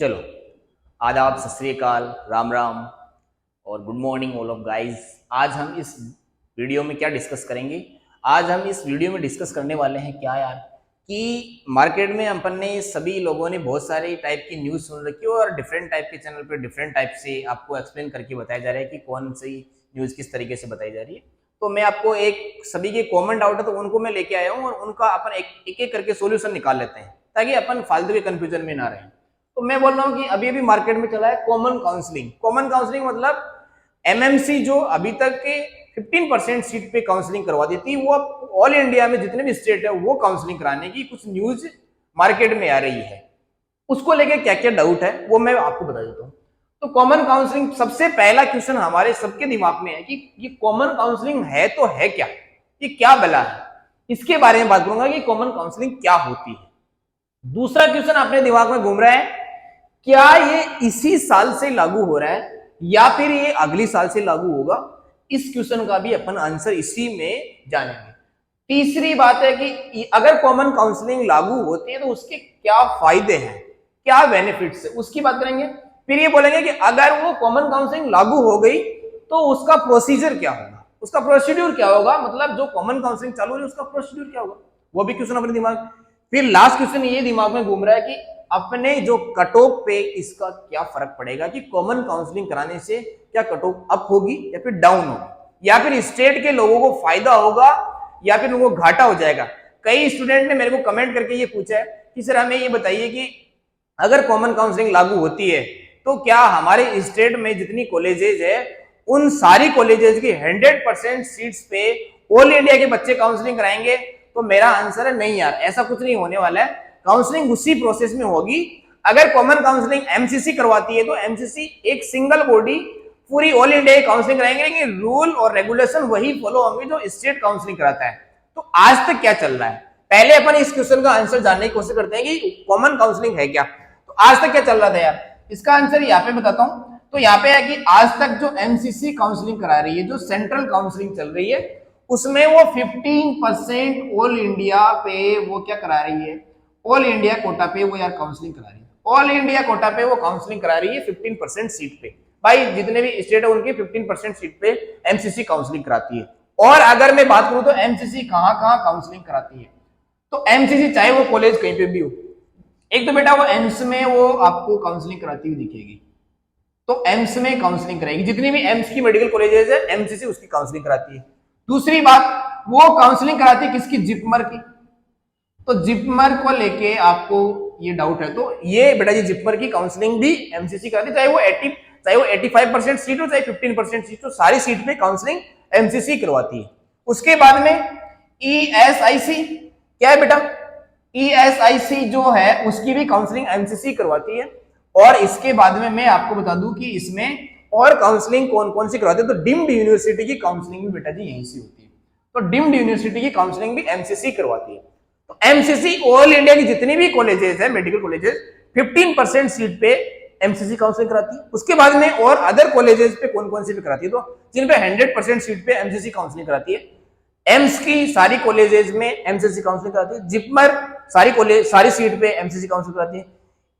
चलो, आदाब, सत श्री अकाल, राम राम और good morning all of guys. आज हम इस वीडियो में क्या डिस्कस करेंगे? आज हम इस वीडियो में डिस्कस करने वाले हैं क्या यार, कि मार्केट में अपन ने सभी लोगों ने बहुत सारे टाइप की न्यूज़ सुन रखी है और डिफरेंट टाइप के चैनल पे डिफरेंट टाइप से आपको एक्सप्लेन करके बताया जा रहा है कि कौन सी न्यूज़ किस तरीके से बताई जा रही है। तो मैं आपको एक सभी के कॉमन डाउट है तो उनको मैं लेके आया हूँ और उनका अपन एक एक करके सोल्यूशन निकाल लेते हैं ताकि अपन फालतू के कंफ्यूजन में ना रहें। तो मैं बोल रहा हूँ कि अभी अभी मार्केट में चला है कॉमन काउंसलिंग। कॉमन काउंसलिंग मतलब एमएमसी जो अभी तक के 15% सीट पे काउंसलिंग करवा देती है, वो अब ऑल इंडिया में जितने भी स्टेट है वो काउंसलिंग कराने की कुछ न्यूज मार्केट में आ रही है। उसको लेके क्या क्या डाउट है वो मैं आपको बता देता हूँ। तो कॉमन काउंसलिंग, सबसे पहला क्वेश्चन हमारे सबके दिमाग में है कि ये कॉमन काउंसलिंग है तो है क्या, ये क्या बला है, इसके बारे में बात करूंगा कि कॉमन काउंसलिंग क्या होती है। दूसरा क्वेश्चन अपने दिमाग में घूम रहा है, क्या ये इसी साल से लागू हो रहा है या फिर ये अगली साल से लागू होगा? इस क्वेश्चन का भी अपन आंसर इसी में जानेंगे। तीसरी बात है कि अगर कॉमन काउंसलिंग लागू होती है तो उसके क्या फायदे हैं, क्या बेनिफिट्स है, उसकी बात करेंगे। फिर ये बोलेंगे कि अगर वो कॉमन काउंसलिंग लागू हो गई तो उसका प्रोसीजर क्या होगा, उसका प्रोसीड्यूर क्या होगा, मतलब जो कॉमन काउंसलिंग चालू है उसका प्रोसीड्यूर क्या होगा, वो भी क्वेश्चन अपने दिमाग। फिर लास्ट क्वेश्चन ये दिमाग में घूम रहा है कि अपने जो कट ऑफ पे इसका क्या फर्क पड़ेगा, कि कॉमन काउंसलिंग कराने से क्या कट ऑफ अप होगी या फिर डाउन होगी, या फिर स्टेट के लोगों को फायदा होगा या फिर उनको घाटा हो जाएगा। कई स्टूडेंट ने मेरे को कमेंट करके ये पूछा है कि सर हमें ये बताइए कि अगर कॉमन काउंसलिंग लागू होती है तो क्या हमारे स्टेट में जितनी कॉलेजेज है उन सारी कॉलेजेज की 100% सीट्स पे ऑल इंडिया के बच्चे काउंसलिंग कराएंगे? तो मेरा आंसर है नहीं यार, ऐसा कुछ नहीं होने वाला है। काउंसलिंग उसी प्रोसेस में होगी। अगर कॉमन काउंसलिंग एमसीसी करवाती है तो एमसीसी एक सिंगल बॉडी पूरी ऑल इंडिया की काउंसलिंग कराएंगे, लेकिन रूल और रेगुलेशन वही फॉलो होंगे जो स्टेट काउंसलिंग कराता है। तो आज तक क्या चल रहा है, पहले अपन इस क्वेश्चन का आंसर जानने की कोशिश करते हैं कि कॉमन काउंसलिंग है क्या। तो आज तक क्या चल रहा था यार, इसका आंसर यहाँ पे बताता हूं। तो यहाँ पे है कि आज तक जो एमसीसी काउंसलिंग करा रही है, जो सेंट्रल काउंसलिंग चल रही है, उसमें वो 15% ऑल इंडिया पे वो क्या करा रही है, ऑल इंडिया कोटा पे वो यार काउंसलिंग करा रही है। ऑल इंडिया कोटा पे वो काउंसलिंग करा रही है 15% सीट पे। भाई जितने भी स्टेट है उनकी 15% सीट पे एमसीसी काउंसलिंग कराती है। और अगर मैं बात करूं तो एमसीसी कहां कहां काउंसलिंग कराती है, तो एमसीसी चाहे वो कॉलेज कहीं पे भी हो, एक तो बेटा वो एम्स में वो आपको काउंसलिंग कराती हुई दिखेगी, तो एम्स में काउंसलिंग कराएगी। जितनी भी एम्स की मेडिकल कॉलेजेस है एमसीसी उसकी काउंसलिंग कराती है। दूसरी बात, वो काउंसलिंग कराती है किसकी, जिपमर की। तो जिपमर को लेके आपको ये डाउट है, तो ये बेटा जी जिपमर की काउंसलिंग भी एमसीसी कराती है, चाहे वो 85% सीट हो चाहे 15% सीट हो, सारी सीट पे काउंसलिंग एमसीसी करवाती है। उसके बाद में ईएसआईसी क्या है बेटा, ईएसआईसी जो है उसकी भी काउंसलिंग एमसीसी करवाती है। और इसके बाद में मैं आपको बता दूं कि इसमें और काउंसलिंग कौन कौन सी करवाती है, तो डीम्ड यूनिवर्सिटी की काउंसलिंग भी बेटा जी यहीं से होती है। तो डीम्ड यूनिवर्सिटी की काउंसलिंग भी एमसीसी करवाती है। तो एमसीसी ऑल इंडिया की जितनी भी कॉलेजेस है, मेडिकल कॉलेजेस, 15% सीट पे एमसीसी काउंसलिंग कराती है। उसके बाद में और अदर कॉलेजेस पे कौन कौन सी भी कराती है, तो जिन पे 100% सीट पे एमसीसी काउंसलिंग कराती है। एम्स की सारी कॉलेजेस में एमसीसी काउंसलिंग कराती है। जिपमर सारी सीट पे एमसीसी काउंसलिंग कराती है।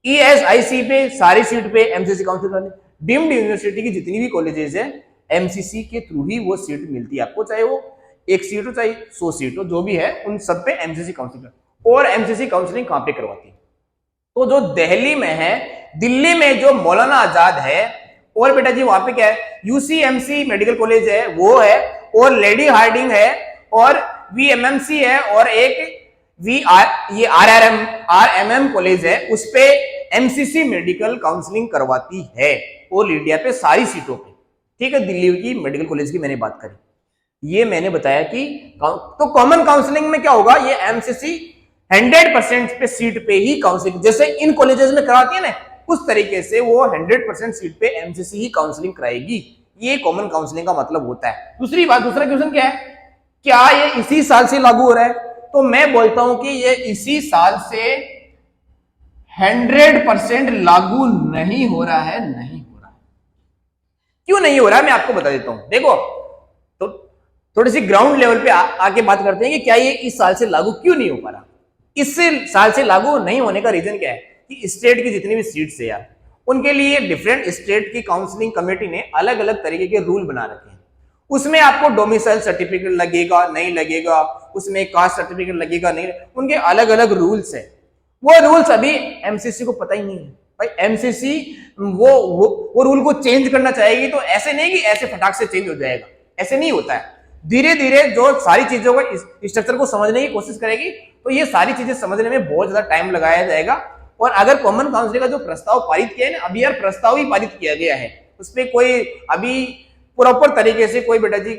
ईएसआईसी पे सारी सीट पे एमसीसी काउंसलिंग कराती है। डीम्ड यूनिवर्सिटी की जितनी भी कॉलेजेस है एमसीसी के थ्रू ही वो सीट मिलती है आपको, चाहे वो एक सीट हो चाहे 100 सीट हो, जो भी है उन सब पे एमसीसी काउंसलिंग। और एमसीसी काउंसलिंग कहां पे करवाती है, तो जो दिल्ली में है, दिल्ली में जो मौलाना आजाद है, और बेटा जी वहां पे क्या है, यूसीएमसी मेडिकल कॉलेज है वो है, और लेडी हार्डिंग है, और वीएमएमसी है, और एक ये आरएमएम कॉलेज है, उस पे एमसीसी मेडिकल काउंसलिंग करवाती है ऑल इंडिया पे सारी सीटों पे। ठीक है, दिल्ली की मेडिकल कॉलेज की मैंने बात करी, ये मैंने बताया कि तो कॉमन काउंसलिंग में क्या होगा, ये एमसीसी 100% पे सीट पे ही काउंसलिंग, जैसे इन कॉलेजेस में कराती है ना, उस तरीके से वो 100% सीट पे एमसीसी ही काउंसलिंग कराएगी। ये कॉमन काउंसलिंग का मतलब होता है। दूसरी बात, दूसरा क्वेश्चन क्या है, क्या ये इसी साल से लागू हो रहा है? तो मैं बोलता हूं कि ये इसी साल से 100% लागू नहीं हो रहा है, नहीं हो रहा है। क्यों नहीं हो रहा है मैं आपको बता देता हूं। देखो, तो थोड़ी सी ग्राउंड लेवल पे आके बात करते हैं कि क्या ये इस साल से लागू क्यों नहीं हो पा रहा। इस साल से लागू नहीं होने का रीजन क्या है, कि स्टेट की जितनी भी सीट्स है यार, उनके लिए डिफरेंट स्टेट की काउंसलिंग कमेटी ने अलग अलग तरीके के रूल बना रखे हैं। उसमें आपको डोमिसाइल सर्टिफिकेट लगेगा नहीं लगेगा, उसमें कास्ट सर्टिफिकेट लगेगा नहीं, उनके अलग अलग रूल्स है। वो रूल्स अभी एमसीसी को पता ही नहीं है भाई। एमसीसी वो रूल को चेंज करना चाहेगी तो ऐसे नहीं कि ऐसे फटाक से चेंज हो जाएगा, ऐसे नहीं होता है। धीरे धीरे जो सारी चीजों को स्ट्रक्चर को समझने की कोशिश करेगी तो ये सारी चीजें समझने में बहुत ज्यादा टाइम लगाया जाएगा। और अगर कॉमन काउंसिल का जो प्रस्ताव पारित किया है ना, अभी यार प्रस्ताव ही पारित किया गया है, उसपे कोई अभी प्रॉपर तरीके से कोई बेटा जी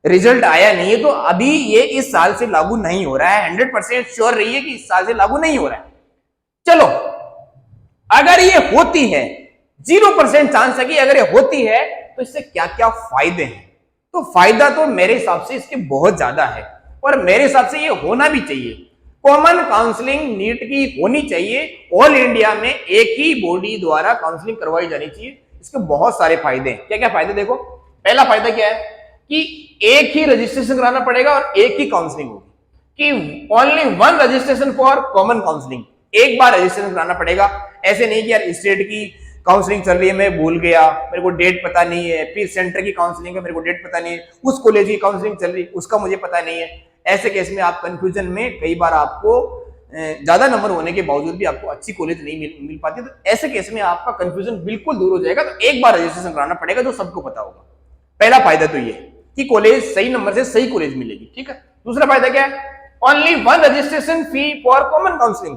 रिजल्ट आया नहीं है, तो अभी ये इस साल से लागू नहीं हो रहा है। 100% श्योर रहिए कि इस साल से लागू नहीं हो रहा है। चलो अगर ये होती है, 0% चांस है कि अगर ये होती है तो इससे क्या क्या फायदे हैं। तो फायदा तो मेरे हिसाब से इसके बहुत ज्यादा है और मेरे हिसाब से ये होना भी चाहिए। कॉमन काउंसलिंग नीट की होनी चाहिए, ऑल इंडिया में एक ही बॉडी द्वारा काउंसलिंग करवाई जानी चाहिए। इसके बहुत सारे फायदे हैं। क्या क्या फायदे देखो। पहला फायदा क्या है कि एक ही रजिस्ट्रेशन कराना पड़ेगा और एक ही काउंसलिंग होगी, कि only one registration for common counselling, एक बार रजिस्ट्रेशन कराना पड़ेगा। ऐसे नहीं कि यार स्टेट की काउंसलिंग चल रही है, मैं भूल गया, मेरे को डेट पता नहीं है, फिर सेंटर की काउंसलिंग है, मेरे को डेट पता नहीं है, उस कॉलेज की काउंसलिंग चल रही है, उसका मुझे पता नहीं है। ऐसे केस में आप कंफ्यूजन में कई बार आपको ज्यादा नंबर होने के बावजूद भी आपको अच्छी कॉलेज नहीं मिल पाती, तो ऐसे केस में आपका कंफ्यूजन बिल्कुल दूर हो जाएगा। तो एक बार रजिस्ट्रेशन कराना पड़ेगा जो सबको पता होगा। पहला फायदा तो ये कि कॉलेज सही नंबर से सही कॉलेज मिलेगी, ठीक है। दूसरा फायदा क्या है, only one registration fee for common counselling.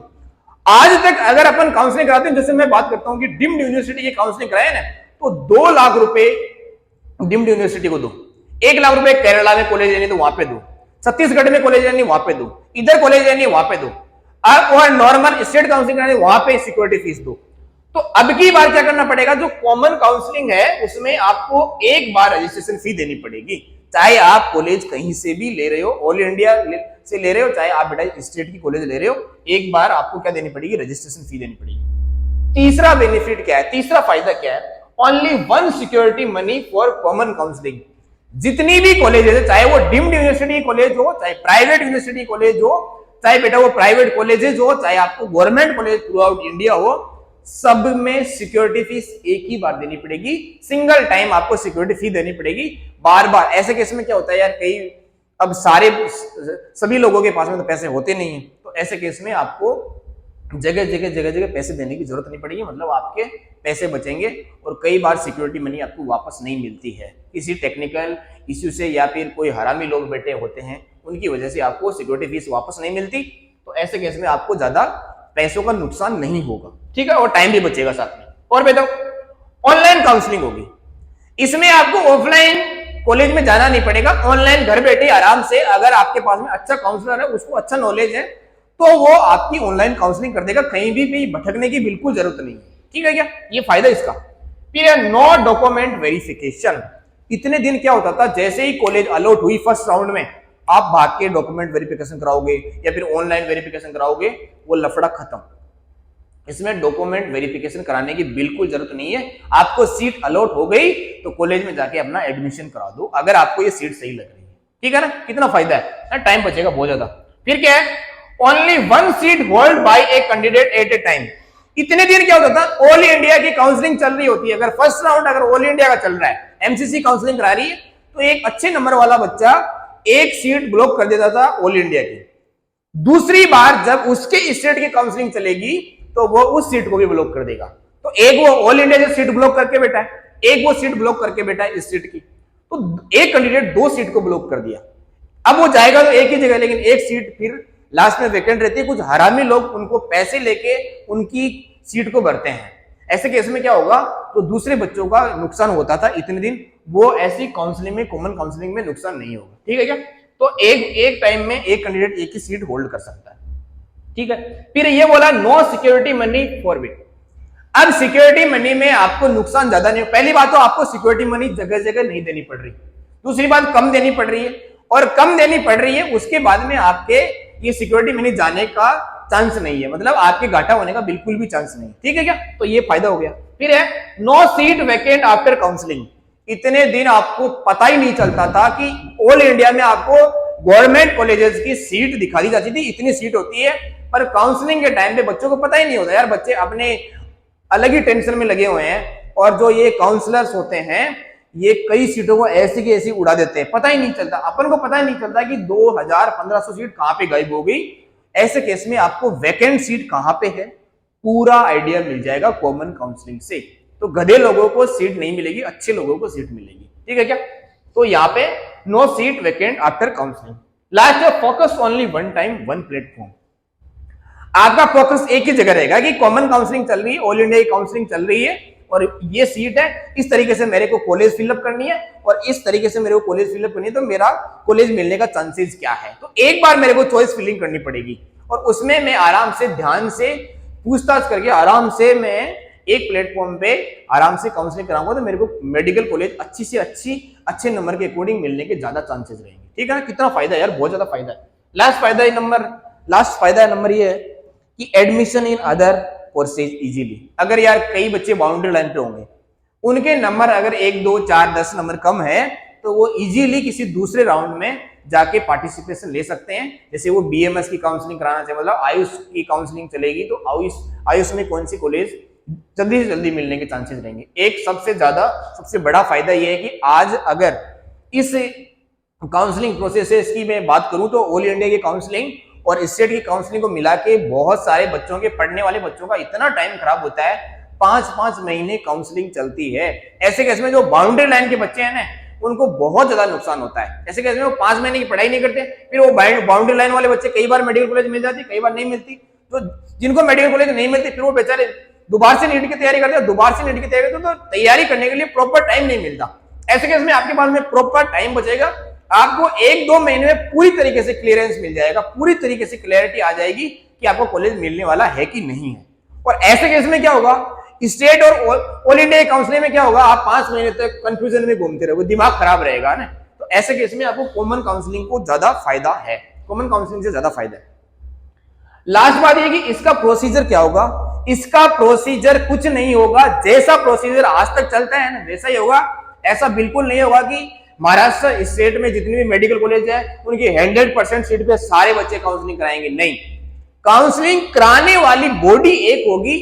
आज तक अगर अपन काउंसलिंग कराते हैं, जैसे मैं बात करता हूं कि डीम्ड यूनिवर्सिटी की काउंसलिंग कराए ना, तो 2 लाख रुपए डीम्ड यूनिवर्सिटी को दो, 1 लाख रुपए केरला में कॉलेज लेनी तो वहां पे दो, छत्तीसगढ़ में कॉलेज लेनी वहां पे दो, इधर कॉलेज लेनी वहां पे दो, और नॉर्मल स्टेट काउंसलिंग करानी वहां पे सिक्योरिटी फीस दो। तो अब की बार क्या करना पड़ेगा, जो कॉमन काउंसलिंग है उसमें आपको एक बार रजिस्ट्रेशन फी देनी पड़ेगी, चाहे आप कॉलेज कहीं से भी ले रहे हो, ऑल इंडिया से ले रहे हो, चाहे आप बेटा स्टेट की कॉलेज ले रहे हो, एक बार आपको क्या देनी पड़ेगी, रजिस्ट्रेशन फी देनी पड़ेगी। तीसरा बेनिफिट क्या है, तीसरा फायदा क्या है, only one security money for common counselling. जितनी भी कॉलेज है, चाहे वो डीम्ड यूनिवर्सिटी कॉलेज हो, चाहे प्राइवेट यूनिवर्सिटी कॉलेज हो, चाहे बेटा वो प्राइवेट कॉलेजेस हो, चाहे आपको government college through out India हो, सब में सिक्योरिटी फीस एक ही बार देनी पड़ेगी। सिंगल टाइम आपको सिक्योरिटी फी देनी पड़ेगी। बार बार ऐसे केस में क्या होता है यार, कई अब सभी लोगों के पास में तो पैसे होते नहीं है, तो ऐसे केस में आपको जगह जगह पैसे देने की जरूरत नहीं पड़ेगी, मतलब आपके पैसे बचेंगे। और कई बार सिक्योरिटी मनी आपको वापस नहीं मिलती है किसी टेक्निकल इश्यू से, या फिर कोई हरामी लोग बैठे होते हैं उनकी वजह से आपको सिक्योरिटी फीस वापस नहीं मिलती। तो ऐसे केस में आपको ज्यादा पैसों का नुकसान नहीं होगा, ठीक है, और टाइम भी बचेगा साथ में। और बताओ, ऑनलाइन काउंसलिंग होगी, इसमें आपको ऑफलाइन कॉलेज में जाना नहीं पड़ेगा, ऑनलाइन घर बैठे आराम से, अगर आपके पास में अच्छा काउंसलर है, उसको अच्छा नॉलेज है, तो वो आपकी ऑनलाइन काउंसलिंग कर देगा, कहीं भी भटकने की बिल्कुल जरूरत नहीं है, ठीक है क्या, ये फायदा इसका। फिर नो डॉक्यूमेंट वेरिफिकेशन। इतने दिन क्या होता था, जैसे ही कॉलेज अलॉट हुई फर्स्ट राउंड में, आप भाग के डॉक्यूमेंट वेरिफिकेशन कराओगे या फिर ऑनलाइन वेरिफिकेशन कराओगे, वो लफड़ा खत्म। इसमें डॉक्यूमेंट वेरिफिकेशन कराने की बिल्कुल जरूरत नहीं है। आपको सीट अलॉट हो गई तो कॉलेज में जाके अपना एडमिशन करा दो, अगर आपको ये सीट सही लग रही है, ठीक है ना। कितना फायदा है, टाइम बचेगा बहुत ज्यादा। फिर क्या है, only one seat hold by a candidate at A time. इतने दिन क्या होता था, ऑल इंडिया की काउंसलिंग चल रही होती है, अगर फर्स्ट राउंड अगर ऑल इंडिया का चल रहा है, एमसीसी काउंसलिंग करा रही है, तो एक अच्छे नंबर वाला बच्चा एक सीट ब्लॉक कर देता था ऑल इंडिया की। दूसरी बार जब उसके स्टेट की काउंसलिंग चलेगी तो वो उस सीट को भी ब्लॉक कर देगा। तो एक वो ऑल इंडिया से सीट ब्लॉक करके बैठा है, एक वो सीट ब्लॉक करके बैठा है इस सीट की, तो एक कैंडिडेट 2 सीट को ब्लॉक कर दिया। अब वो जाएगा तो एक ही जगह, लेकिन एक सीट फिर लास्ट में वैकेंट रहती है, कुछ हरामी लोग उनको पैसे लेके उनकी सीट को भरते हैं। ऐसे केस में क्या होगा, तो दूसरे बच्चों का नुकसान होता था इतने दिन, वो ऐसी काउंसलिंग में, कॉमन काउंसलिंग में नुकसान नहीं होगा, ठीक है क्या। तो एक टाइम में एक कैंडिडेट एक ही सीट होल्ड कर सकता है, ठीक है। फिर ये बोला नो सिक्योरिटी मनी फॉरबिड। अब सिक्योरिटी मनी में आपको नुकसान ज्यादा नहीं, पहली बात तो आपको सिक्योरिटी मनी जगह जगह नहीं देनी पड़ रही, दूसरी बात कम देनी पड़ रही है, और कम देनी पड़ रही है उसके बाद में आपके ये सिक्योरिटी मनी जाने का चांस नहीं है, मतलब आपके घाटा होने का बिल्कुल भी चांस नहीं, ठीक है क्या। तो ये फायदा हो गया। फिर है no seat vacant after counselling. इतने दिन आपको पता ही नहीं चलता था कि ऑल इंडिया में आपको गवर्नमेंट कॉलेजेस की सीट दिखा दी जाती थी, इतनी सीट होती है, पर काउंसलिंग के टाइम पे बच्चों को पता ही नहीं होता यार, बच्चे अपने अलग ही टेंशन में लगे हुए हैं। और जो ये काउंसलर्स होते हैं ये कई सीटों को ऐसी की ऐसी उड़ा देते हैं, पता ही नहीं चलता, अपन को पता ही नहीं चलता कि 2500 सीट कहां पे गायब हो गई। ऐसे केस में आपको वैकेंट सीट कहां पे है पूरा आइडिया मिल जाएगा कॉमन काउंसलिंग से। तो गधे लोगों को सीट नहीं मिलेगी, अच्छे लोगों को सीट मिलेगी, ठीक है क्या। तो यहाँ पे no seat vacant after counselling. Last focus only one time one platform. आपका फोकस एक ही जगह रहेगा कि कॉमन काउंसलिंग चल रही है, ऑल इंडिया की काउंसलिंग चल रही है और ये सीट है, इस तरीके से मेरे को कॉलेज फिलअप करनी है और इस तरीके से मेरे को कॉलेज फिलअप करनी है, तो मेरा कॉलेज मिलने का चांसेस क्या है। तो एक बार मेरे को चॉइस फिलिंग करनी पड़ेगी और उसमें मैं आराम से ध्यान से पूछताछ करके आराम से मैं एक प्लेटफॉर्म पे आराम से काउंसलिंग कराऊंगा, तो मेरे को मेडिकल कॉलेज अच्छी से अच्छे नंबर के अकॉर्डिंग मिलने के ज्यादा चांसेस रहेंगे, ठीक है ना। कितना फायदा है यार, बहुत ज्यादा फायदा है। लास्ट फायदा नंबर ये है कि admission in other courses easily. अगर यार कई बच्चे बाउंड्री लाइन पे होंगे, उनके नंबर अगर 1 2 4 10 नंबर कम है तो वो इजीली किसी दूसरे राउंड में जाके पार्टिसिपेशन ले सकते हैं। जैसे वो बीएमएस की काउंसलिंग कराना चाहिए, मतलब आयुष की काउंसलिंग चलेगी, तो आयुष में कौन सी कॉलेज जल्दी से जल्दी मिलने के चांसेस रहेंगे। एक सबसे बड़ा फायदा ये है कि आज अगर इस काउंसलिंग प्रोसेस की मैं बात करूं तो ऑल इंडिया की काउंसलिंग और स्टेट की काउंसलिंग को मिला के बहुत सारे बच्चों के, पढ़ने वाले बच्चों का इतना टाइम खराब होता है, 5-5 महीने काउंसलिंग चलती है। ऐसे केस में जो बाउंड्री लाइन के बच्चे हैं ना, उनको बहुत ज्यादा नुकसान होता है। ऐसे केस में वो 5 महीने की पढ़ाई नहीं करते, फिर वो बाउंड्री लाइन वाले बच्चे कई बार मेडिकल कॉलेज मिल जाती, कई बार नहीं मिलती। तो जिनको मेडिकल कॉलेज नहीं मिलती फिर वो बेचारे दोबारा से नीट की तैयारी करते हैं, दोबारा से नीट की तैयारी करते हैं, तो तैयारी करने के लिए प्रॉपर टाइम नहीं मिलता। ऐसे केस में आपके पास में प्रॉपर टाइम बचेगा, आपको 1-2 महीने में पूरी तरीके से क्लियरेंस मिल जाएगा, पूरी तरीके से क्लैरिटी आ जाएगी कि आपको कॉलेज मिलने वाला है कि नहीं है। और ऐसे केस में क्या होगा, स्टेट और ऑल इंडिया काउंसलिंग में क्या होगा, आप 5 महीने तक कंफ्यूजन में घूमते रहोगे, दिमाग खराब रहेगा ना। तो ऐसे केस में आपको कॉमन काउंसलिंग को ज्यादा फायदा है, कॉमन काउंसलिंग से ज्यादा फायदा है। लास्ट बात ये कि इसका प्रोसीजर क्या होगा, इसका प्रोसीजर कुछ नहीं होगा, जैसा प्रोसीजर आज तक चलता है ना वैसा ही होगा। ऐसा बिल्कुल नहीं होगा कि महाराष्ट्र स्टेट में जितनी भी मेडिकल कॉलेज है उनकी 100% सीट पे सारे बच्चे काउंसलिंग कराएंगे, नहीं। काउंसलिंग कराने वाली बॉडी एक होगी,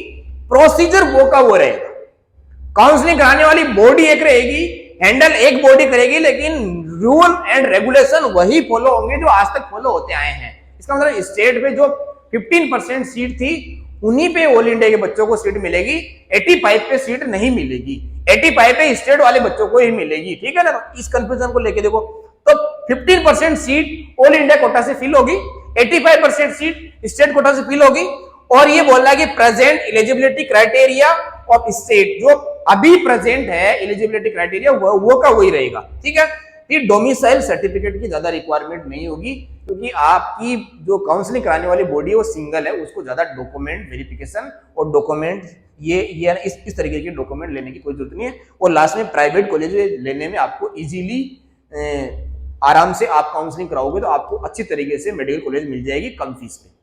प्रोसीजर वो का वो रहेगा। काउंसलिंग कराने वाली बॉडी एक रहेगी, हैंडल एक बॉडी करेगी, लेकिन रूल एंड रेगुलेशन वही फॉलो होंगे जो आज तक फॉलो होते आए हैं। इसका मतलब स्टेट पे जो 15% सीट थी उन्हीं पे ऑल इंडिया के बच्चों को सीट मिलेगी, 85 पे सीट नहीं मिलेगी, 85 पे स्टेट वाले बच्चों को ही मिलेगी, ठीक है ना। इस कंफ्यूजन को लेके देखो, तो 15% सीट ऑल इंडिया कोटा से फिल होगी, 85% सीट स्टेट कोटा से फिल होगी। और ये बोल रहा है कि present eligibility criteria of state, जो अभी प्रेजेंट है एलिजिबिलिटी क्राइटेरिया वो का वही रहेगा, ठीक है। फिर डोमिसाइल सर्टिफिकेट की ज्यादा रिक्वायरमेंट नहीं होगी, क्योंकि आपकी जो काउंसलिंग कराने वाली बॉडी है वो सिंगल है, उसको ज्यादा डॉक्यूमेंट वेरिफिकेशन और डॉक्यूमेंट ये इस तरीके के डॉक्यूमेंट लेने की कोई जरूरत नहीं है। और लास्ट में प्राइवेट कॉलेज लेने में आपको इजीली आराम से आप काउंसलिंग कराओगे तो आपको अच्छी तरीके से मेडिकल कॉलेज मिल जाएगी कम फीस पे।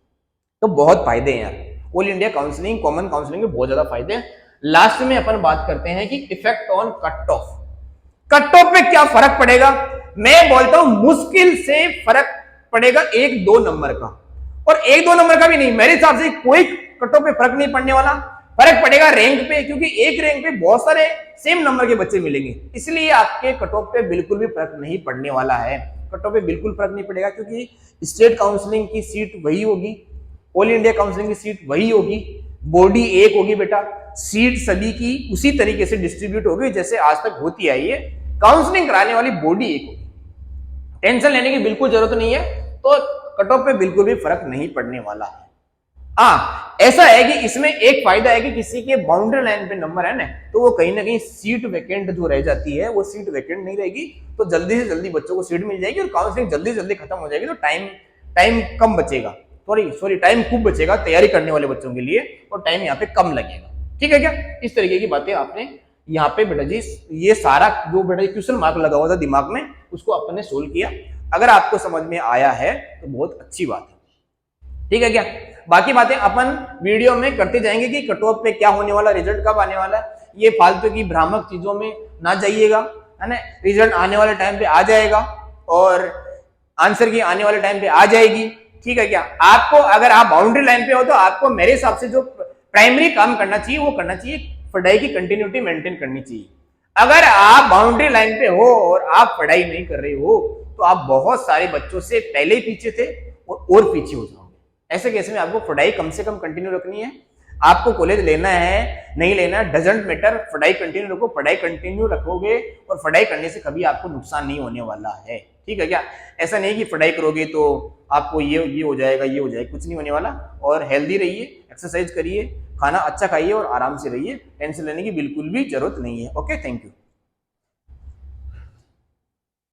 तो बहुत फायदे हैं यार, all India counselling, common counselling के बहुत ज्यादा फायदे हैं। लास्ट में अपन बात करते हैं कि effect on cut off. Cut off पे क्या फर्क पड़ेगा, मैं बोलता हूं मुश्किल से फर्क पड़ेगा 1-2 नंबर का, और 1-2 नंबर का भी नहीं, मेरे हिसाब से कोई कट ऑफ पे फर्क नहीं पड़ने वाला। फर्क पड़ेगा रैंक पे, क्योंकि एक रैंक पे बहुत सारे सेम नंबर के बच्चे मिलेंगे, इसलिए आपके कट ऑफ पे बिल्कुल भी फर्क नहीं पड़ने वाला है। कट ऑफ पे बिल्कुल फर्क नहीं पड़ेगा, क्योंकि स्टेट काउंसलिंग की सीट वही होगी, ऑल इंडिया काउंसलिंग की सीट वही होगी, बॉडी एक होगी बेटा, सीट सभी की उसी तरीके से डिस्ट्रीब्यूट होगी जैसे आज तक होती आई है। काउंसलिंग कराने वाली बॉडी एक होगी, टेंशन लेने की बिल्कुल जरूरत नहीं है। तो कट ऑफ पे बिल्कुल भी फर्क नहीं पड़ने वाला है। ऐसा है कि इसमें एक फायदा है कि किसी के बाउंड्री लाइन पे नंबर है ना, तो वो कहीं ना कहीं सीट वैकेंट जो रह जाती है वो सीट वैकेंट नहीं रहेगी, तो जल्दी से जल्दी बच्चों को सीट मिल जाएगी और काउंसलिंग जल्दी से जल्दी खत्म हो जाएगी, तो टाइम कम बचेगा, सॉरी टाइम खूब बचेगा तैयारी करने वाले बच्चों के लिए, और टाइम यहाँ पे कम लगेगा, ठीक है क्या। इस तरीके की बातें आपने यहाँ पे बेटा जी, ये सारा जो बेटा क्वेश्चन मार्क लगा हुआ था दिमाग में, उसको अपन ने सोल्व किया। अगर आपको समझ में आया है तो बहुत अच्छी बात है, ठीक है क्या। बाकी बातें अपन वीडियो में करते जाएंगे कि कट ऑफ पे क्या होने वाला, रिजल्ट कब आने वाला है, ये फालतू की भ्रामक चीजों में ना जाइएगा, है ना। रिजल्ट आने वाले टाइम पे आ जाएगा, और आंसर की आने वाले टाइम पे आ जाएगी। ठीक है क्या? आपको अगर आप बाउंड्री लाइन पे हो तो आपको मेरे हिसाब से जो प्राइमरी काम करना चाहिए वो करना चाहिए, पढ़ाई की कंटिन्यूटी मेंटेन करनी चाहिए। अगर आप बाउंड्री लाइन पे हो और आप पढ़ाई नहीं कर रहे हो तो आप बहुत सारे बच्चों से पहले ही पीछे थे और पीछे हो जाओगे। ऐसे केस में आपको पढ़ाई कम से कम कंटिन्यू रखनी है। आपको कॉलेज लेना है नहीं लेना डजंट मैटर, पढ़ाई कंटिन्यू रखो। पढ़ाई कंटिन्यू रखोगे और पढ़ाई करने से कभी आपको नुकसान नहीं होने वाला है। ठीक है क्या? ऐसा नहीं कि पढ़ाई करोगे तो आपको ये हो जाएगा ये हो जाएगा, कुछ नहीं होने वाला। और हेल्दी रहिए, एक्सरसाइज करिए, खाना अच्छा खाइए और आराम से रहिए। टेंशन लेने की बिल्कुल भी जरूरत नहीं है। Okay, thank you.